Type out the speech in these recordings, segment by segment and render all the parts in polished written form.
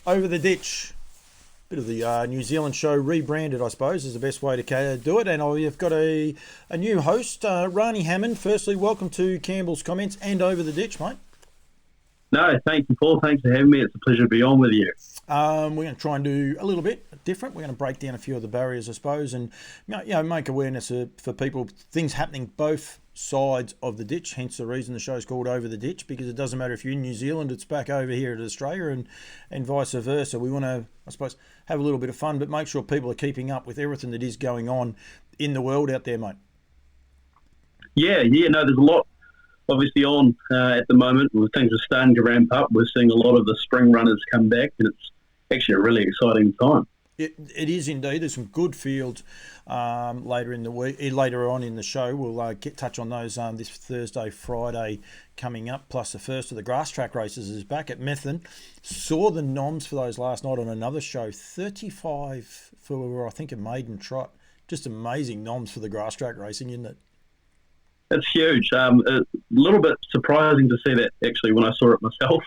Over the Ditch. Bit of the New Zealand show rebranded, I suppose, is the best way to do it. And I've got a new host, Rani Hammond. Firstly, welcome to Campbell's Comments and Over the Ditch, mate. No, thank you, Paul. Thanks for having me. It's a pleasure to be on with you. We're going to try and do a little bit different. We're going to break down a few of the barriers, I suppose, and make awareness for people, things happening both sides of the ditch. Hence the reason the show's called Over the Ditch, because it doesn't matter if you're in New Zealand, it's back over here in Australia, and vice versa. We want to, I suppose, have a little bit of fun, but make sure people are keeping up with everything that is going on in the world out there, mate. Yeah. No, there's a lot obviously on at the moment. Things are starting to ramp up. We're seeing a lot of the spring runners come back, and it's actually a really exciting time. It is indeed. There's some good fields later in the week, later on in the show. We'll touch on those this Thursday, Friday coming up. Plus, the first of the grass track races is back at Methven. Saw the noms for those last night on another show. 35 for I think a maiden trot. Just amazing noms for the grass track racing, isn't it? It's huge. A little bit surprising to see that actually when I saw it myself.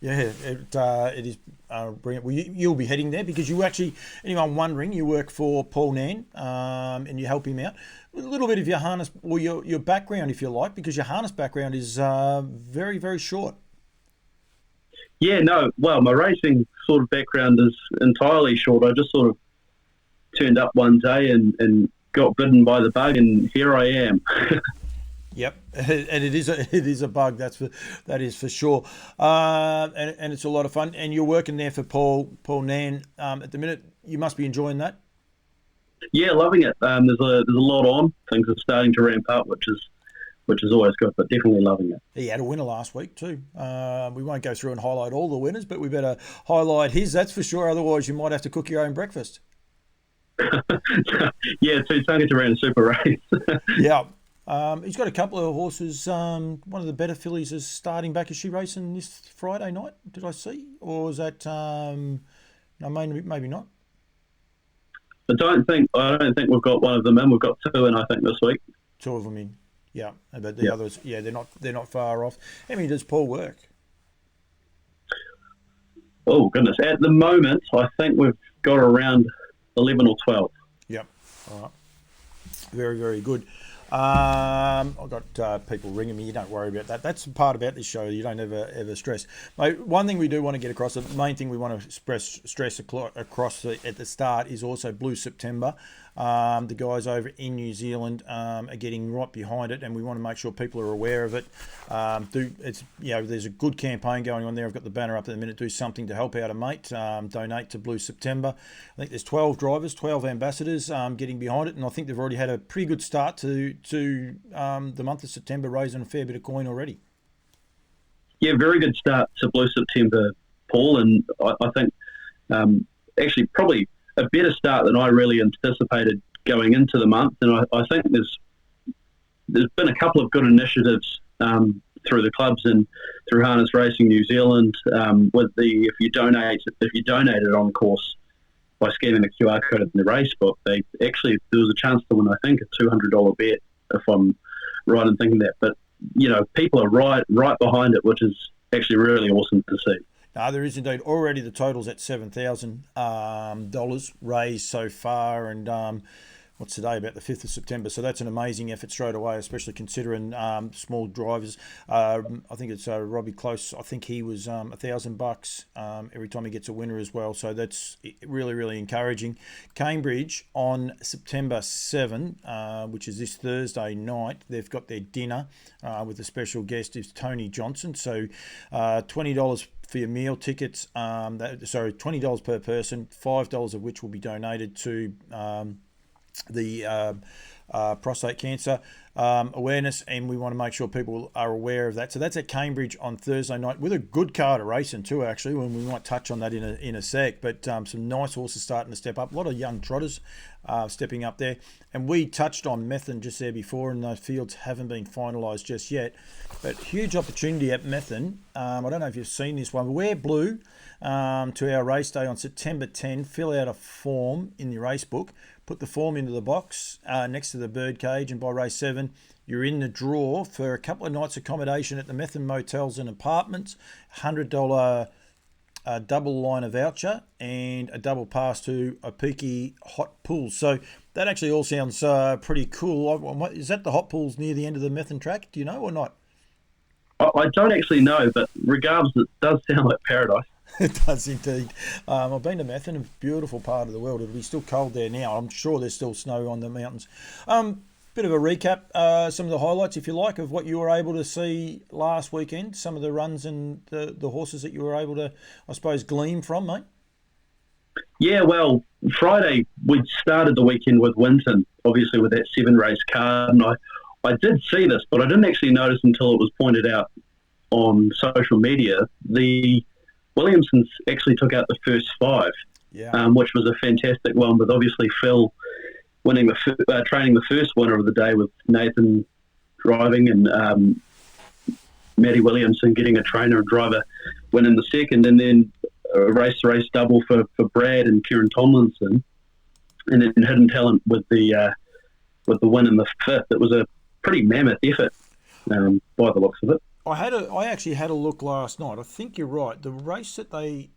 Yeah, it is brilliant. Well, you'll be heading there because you actually, anyone wondering, you work for Paul Nan and you help him out. A little bit of your harness, or your background, if you like, because your harness background is very, very short. Yeah, no, well, my racing sort of background is entirely short. I just sort of turned up one day and got bitten by the bug, and here I am. Yep, and it is a bug. That is for sure, and it's a lot of fun. And you're working there for Paul Nan at the minute. You must be enjoying that. Yeah, loving it. There's a lot on. Things are starting to ramp up, which is always good, but definitely loving it. He had a winner last week too. We won't go through and highlight all the winners, but we better highlight his. That's for sure. Otherwise, you might have to cook your own breakfast. Yeah, two tongues around a super race. Yeah. He's got a couple of horses. One of the better fillies is starting back. Is she racing this Friday night? Did I see? Or is that no? Maybe not. I don't think we've got one of them in. We've got two in, I think, this week. Two of them in. Yeah, but the others, yeah, they're not far off. How many does Paul work? Oh goodness! At the moment, I think we've got around 11 or 12. Yep. All right. Very, very good. I've got people ringing me. You don't worry about that. That's the part about this show. You don't ever stress. Mate, one thing we do want to get across, the main thing we want to stress across at the start is also Blue September. The guys over in New Zealand are getting right behind it, and we want to make sure people are aware of it. There's a good campaign going on there. I've got the banner up at the minute. Do something to help out a mate. Donate to Blue September. I think there's 12 drivers, 12 ambassadors getting behind it, and I think they've already had a pretty good start to the month of September, raising a fair bit of coin already. Yeah, very good start to Blue September, Paul, and I think actually probably a better start than I really anticipated going into the month. And I think there's been a couple of good initiatives through the clubs and through Harness Racing New Zealand with the if you donate it on course by scanning the QR code in the race book. There was a chance to win, I think, a $200 bet, if I'm right in thinking that. But people are right behind it, which is actually really awesome to see. No, there is indeed. Already the total's at $7,000 raised so far, and what's today, about the 5th of September. So that's an amazing effort straight away, especially considering small drivers. I think it's Robbie Close. I think he was $1,000 every time he gets a winner as well. So that's really, really encouraging. Cambridge on September 7, which is this Thursday night, they've got their dinner with a special guest is Tony Johnson. So $20 for your meal tickets. $20 per person, $5 of which will be donated to the prostate cancer awareness, and we want to make sure people are aware of that. So that's at Cambridge on Thursday night with a good card of racing too, actually, when we might touch on that in a sec. But some nice horses starting to step up. A lot of young trotters stepping up there. And we touched on Methven just there before, and those fields haven't been finalised just yet. But huge opportunity at Methven. I don't know if you've seen this one. Wear blue to our race day on September 10. Fill out a form in your race book. Put the form into the box next to the bird cage, and by race 7, you're in the draw for a couple of nights accommodation at the Methven Motels and Apartments. $100 a double liner voucher, and a double pass to a peaky hot pool. So that actually all sounds pretty cool. Is that the hot pools near the end of the Methven track? Do you know or not? I don't actually know, but regardless, it does sound like paradise. It does indeed. I've been to Methven, a beautiful part of the world. It'll be still cold there now. I'm sure there's still snow on the mountains. Bit of a recap, some of the highlights, if you like, of what you were able to see last weekend, some of the runs and the horses that you were able to, I suppose, glean from, mate. Yeah, well, Friday we started the weekend with Winton, obviously with that 7-race card, and I did see this, but I didn't actually notice until it was pointed out on social media. The Williamsons actually took out the first 5, which was a fantastic one, with obviously Phil winning training the first winner of the day, with Nathan driving, and Matty Williamson getting a trainer and driver winning the second, and then a race double for Brad and Kieran Tomlinson, and then Hidden Talent with the win in the 5th. It was a pretty mammoth effort by the looks of it. I actually had a look last night. I think you're right. The race that they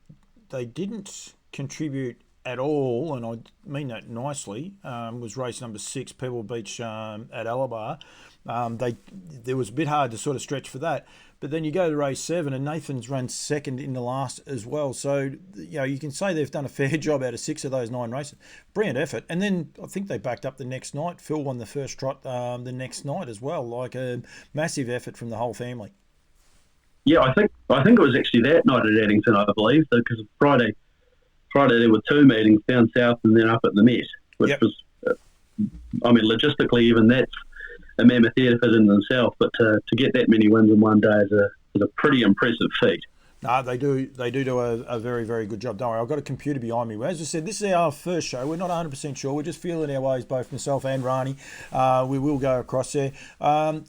didn't contribute at all, and I mean that nicely, was race number 6, Pebble Beach at Alabar. There was a bit hard to sort of stretch for that. But then you go to race 7, and Nathan's run second in the last as well. So, you can say they've done a fair job out of 6 of those 9 races. Brilliant effort. And then I think they backed up the next night. Phil won the first trot the next night as well. Like a massive effort from the whole family. Yeah, I think it was actually that night at Addington, I believe, because Friday there were 2 meetings down south and then up at the Met, which was, logistically even that's a mammoth effort in themselves, but to get that many wins in one day is a pretty impressive feat. No, they do a very, very good job. Don't worry, I've got a computer behind me. As I said, this is our first show. We're not 100% sure. We're just feeling our ways, both myself and Rani. We will go across there.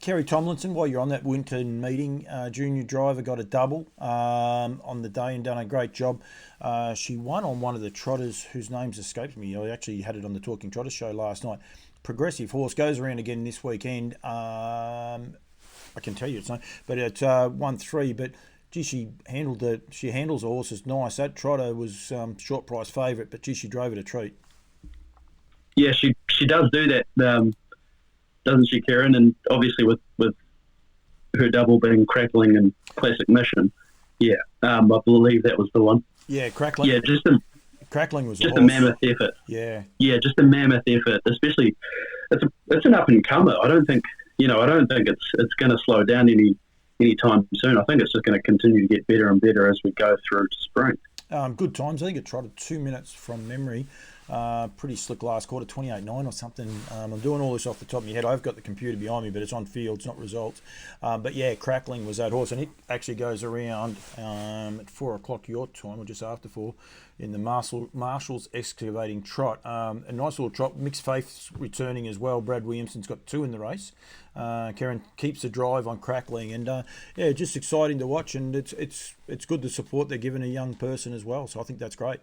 Kerry Tomlinson, while you're on that Winton meeting, junior driver, got a double on the day and done a great job. She won on one of the trotters whose names escapes me. I actually had it on the Talking Trotter show last night. Progressive horse, goes around again this weekend. I can tell you its name, but it's 1-3. But gee, she handles the horses nice. That trotter was short price favourite, but gee, she drove it a treat. Yeah, she does do that, doesn't she, Kieran? And obviously with her double being Crackling and Classic Mission, I believe that was the one. Yeah, Crackling. Yeah, Crackling was just a mammoth effort. Yeah, just a mammoth effort. Especially, it's an up and comer. I don't think it's going to slow down any time soon. I think it's just going to continue to get better and better as we go through spring. Good times. I think it trotted 2 minutes from memory. Pretty slick last quarter, 28.9 or something. I'm doing all this off the top of my head. I've got the computer behind me, but it's on fields, not results. But yeah, Crackling was that horse, and it actually goes around at 4 o'clock your time, or just after 4, in the Marshall's Excavating Trot. A nice little trot. Mixed Faith's returning as well. Brad Williamson's got 2 in the race. Karen keeps the drive on Crackling, and just exciting to watch. And it's good the support they're giving a young person as well. So I think that's great.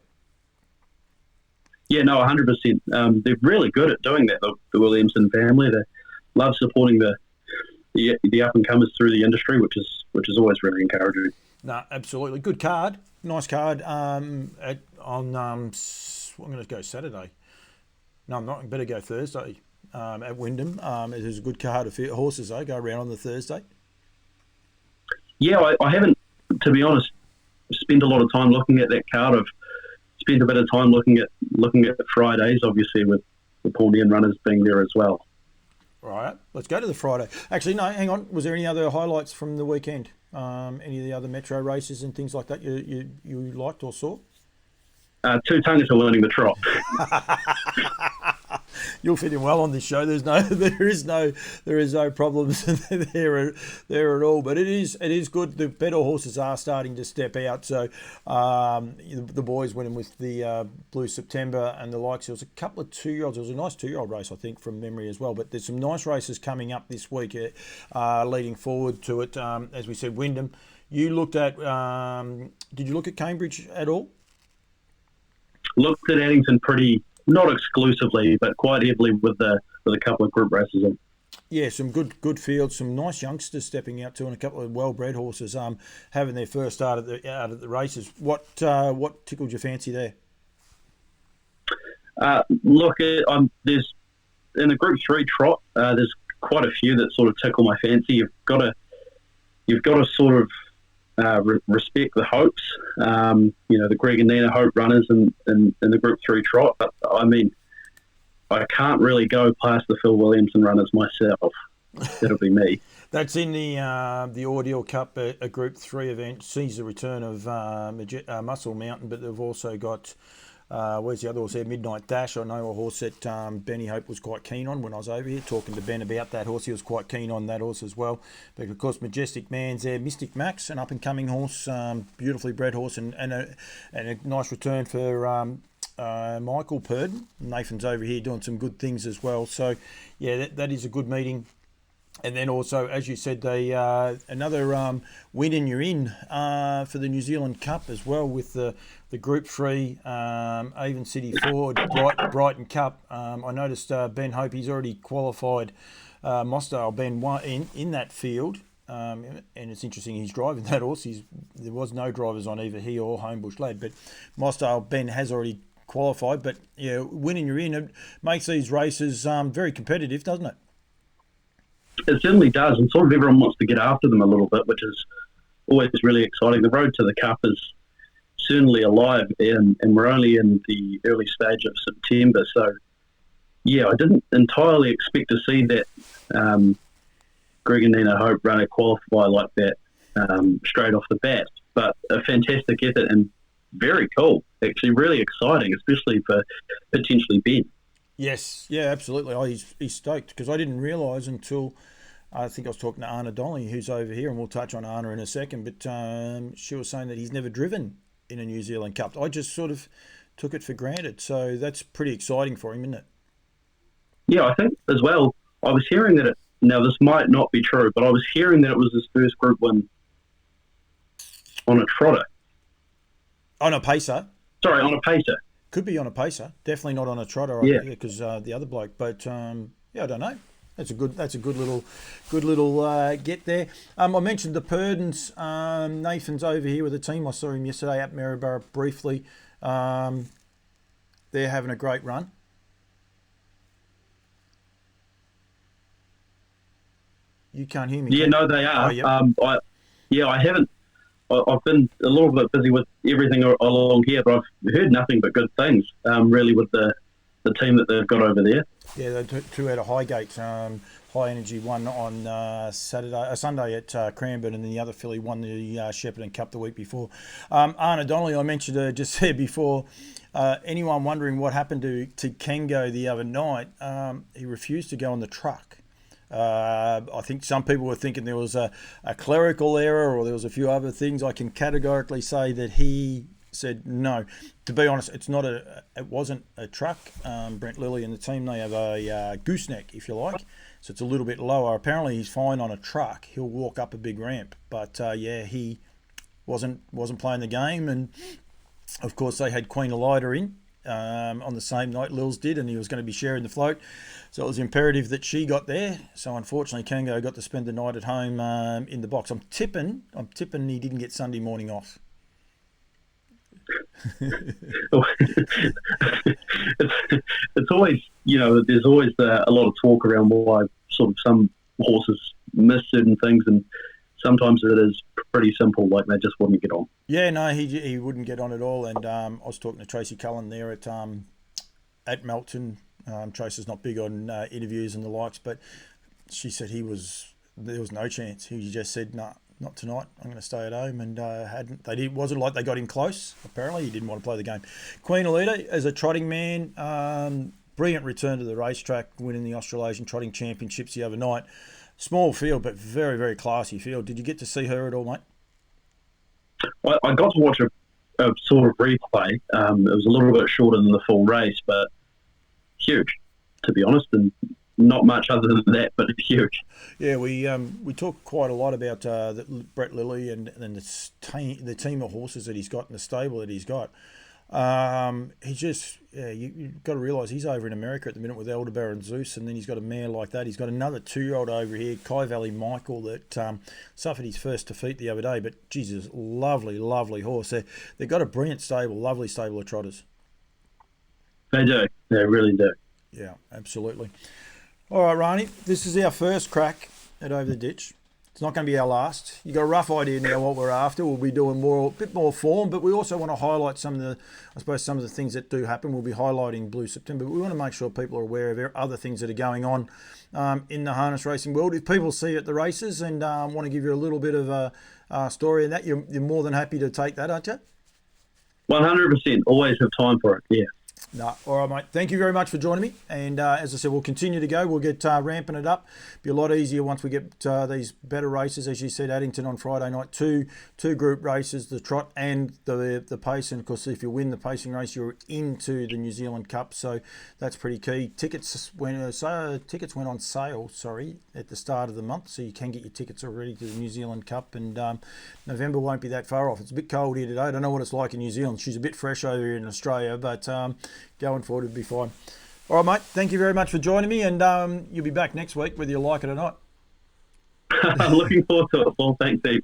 Yeah, no, 100%. They're really good at doing that, the Williamson family. They love supporting the up-and-comers through the industry, which is always really encouraging. No, absolutely. Good card. Nice card. I'm going to go Saturday. No, I'm not. I better go Thursday at Wyndham. It is a good card of horses, though. Go around on the Thursday. Yeah, I haven't, to be honest, spent a lot of time looking at that card. I've spent a bit of time looking at the Fridays, obviously, with the Pawnee runners being there as well. Right, let's go to the Friday. Actually, no, hang on. Was there any other highlights from the weekend? Any of the other metro races and things like that you liked or saw? 2 tonguers are learning the trot. You'll fit in well on this show. There is no problems there at all. But it is good. The better horses are starting to step out. So the boys went in with the Blue September and the likes. There was a couple of 2-year-olds. It was a nice 2-year-old race, I think, from memory as well. But there's some nice races coming up this week, leading forward to it. As we said, Wyndham. You looked at. Did you look at Cambridge at all? Looked at Addington not exclusively, but quite heavily with a couple of group races in. Yeah, some good fields, some nice youngsters stepping out too, and a couple of well-bred horses having their first start at the races. What tickled your fancy there? Look, there's in the Group 3 trot. There's quite a few that sort of tickle my fancy. You've got to sort of respect the hopes. The Greg and Nina Hope runners in the Group 3 trot. But, I mean, I can't really go past the Phil Williamson runners myself. That'll be me. That's in the Ordeal Cup, a Group 3 event. Sees the return of Muscle Mountain, but they've also got, where's the other horse there? Midnight Dash. I know a horse that Benny Hope was quite keen on when I was over here talking to Ben about that horse. He was quite keen on that horse as well. But of course, Majestic Man's there. Mystic Max, an up-and-coming horse, beautifully bred horse, and a nice return for Michael Purdon. Nathan's over here doing some good things as well. So, yeah, that is a good meeting. And then also, as you said, they another win and you're in for the New Zealand Cup as well with the Group 3 Avon City Ford Brighton Cup. I noticed Ben Hope, he's already qualified Mossdale Ben in that field. And it's interesting he's driving that horse. There was no drivers on either he or Homebush Lad, but Mossdale Ben has already qualified. But yeah, winning you're in, it makes these races very competitive, doesn't it? It certainly does, and sort of everyone wants to get after them a little bit, which is always really exciting. The road to the Cup is certainly alive, and we're only in the early stage of September. So, yeah, I didn't entirely expect to see that Greg and Nina Hope runner qualify like that straight off the bat. But a fantastic effort and very cool. Actually, really exciting, especially for potentially Ben. Yes, yeah, absolutely. Oh, he's stoked because I didn't realise until I think I was talking to Anna Donnelly, who's over here, and we'll touch on Anna in a second. But she was saying that he's never driven in a New Zealand Cup. I just sort of took it for granted. So that's pretty exciting for him, isn't it? Yeah, I think as well. I was hearing that now this might not be true, but I was hearing that it was his first Group 1 on a trotter. On a pacer. Sorry, on a pacer. Could be on a pacer, definitely not on a trotter. Yeah, because the other bloke. But yeah, I don't know. That's a good little get there. I mentioned the Purdons. Nathan's over here with the team. I saw him yesterday at Maryborough briefly. They're having a great run. You can't hear me. Yeah, no, they are. Oh, yep. I haven't. I've been a little bit busy with everything along here, but I've heard nothing but good things, really, with the team that they've got over there. Yeah, the two out of Highgate, High Energy won on Sunday at Cranbourne, and then the other filly won the Shepparton Cup the week before. Anna Donnelly, I mentioned her just there before. Anyone wondering what happened to Kengo the other night? He refused to go on the truck. I think some people were thinking there was a clerical error or there was a few other things. I can categorically say that he said no. To be honest, it wasn't a truck. Brent Lilly and the team, they have a gooseneck, if you like, so it's a little bit lower. Apparently, he's fine on a truck. He'll walk up a big ramp, but he wasn't playing the game, and of course they had Queen Elida in. On the same night Lils did, and he was going to be sharing the float, so it was imperative that she got there. So unfortunately Kango got to spend the night at home in the box. I'm tipping he didn't get Sunday morning off. It's always, there's always a lot of talk around why sort of some horses miss certain things, and sometimes it is pretty simple, like they just wouldn't get on. Yeah, no, he wouldn't get on at all. And I was talking to Tracy Cullen there at Melton. Tracy's not big on interviews and the likes, but she said there was no chance. He just said, no, not tonight. I'm going to stay at home. And it wasn't like they got him close. Apparently, he didn't want to play the game. Queen Elida, as a trotting man, brilliant return to the racetrack, winning the Australasian Trotting Championships the other night. Small field, but very, very classy field. Did you get to see her at all, mate? I got to watch a sort of replay. It was a little bit shorter than the full race, but huge, to be honest, and not much other than that, but huge. Yeah, we talked quite a lot about Brett Lilly and the team of horses that he's got and the stable that he's got. He just, you've got to realise he's over in America at the minute with Elderberry and Zeus, and then he's got a mare like that. He's got another 2-year-old over here, Kai Valley Michael, that suffered his first defeat the other day. But Jesus, lovely, lovely horse. They've got a brilliant stable, lovely stable of trotters. They do. They really do. Yeah, absolutely. All right, Rani, this is our first crack at Over the Ditch. It's not going to be our last. You got a rough idea now what we're after. We'll be doing a bit more form, but we also want to highlight some of the things that do happen. We'll be highlighting Blue September, but we want to make sure people are aware of other things that are going on in the harness racing world. If people see you at the races and want to give you a little bit of a story in that, you're more than happy to take that, aren't you? 100%. Always have time for it. Yeah. No, all right, mate. Thank you very much for joining me. And as I said, we'll continue to go. We'll get ramping it up. Be a lot easier once we get these better races. As you said, Addington on Friday night, two group races, the trot and the pace. And of course, if you win the pacing race, you're into the New Zealand Cup. So that's pretty key. Tickets went on sale. At the start of the month, so you can get your tickets already to the New Zealand Cup. And November won't be that far off. It's a bit cold here today. I don't know what it's like in New Zealand. She's a bit fresh over here in Australia, but going forward, it'll be fine. All right, mate. Thank you very much for joining me, and you'll be back next week, whether you like it or not. I'm looking forward to it, Paul. Thanks, Steve.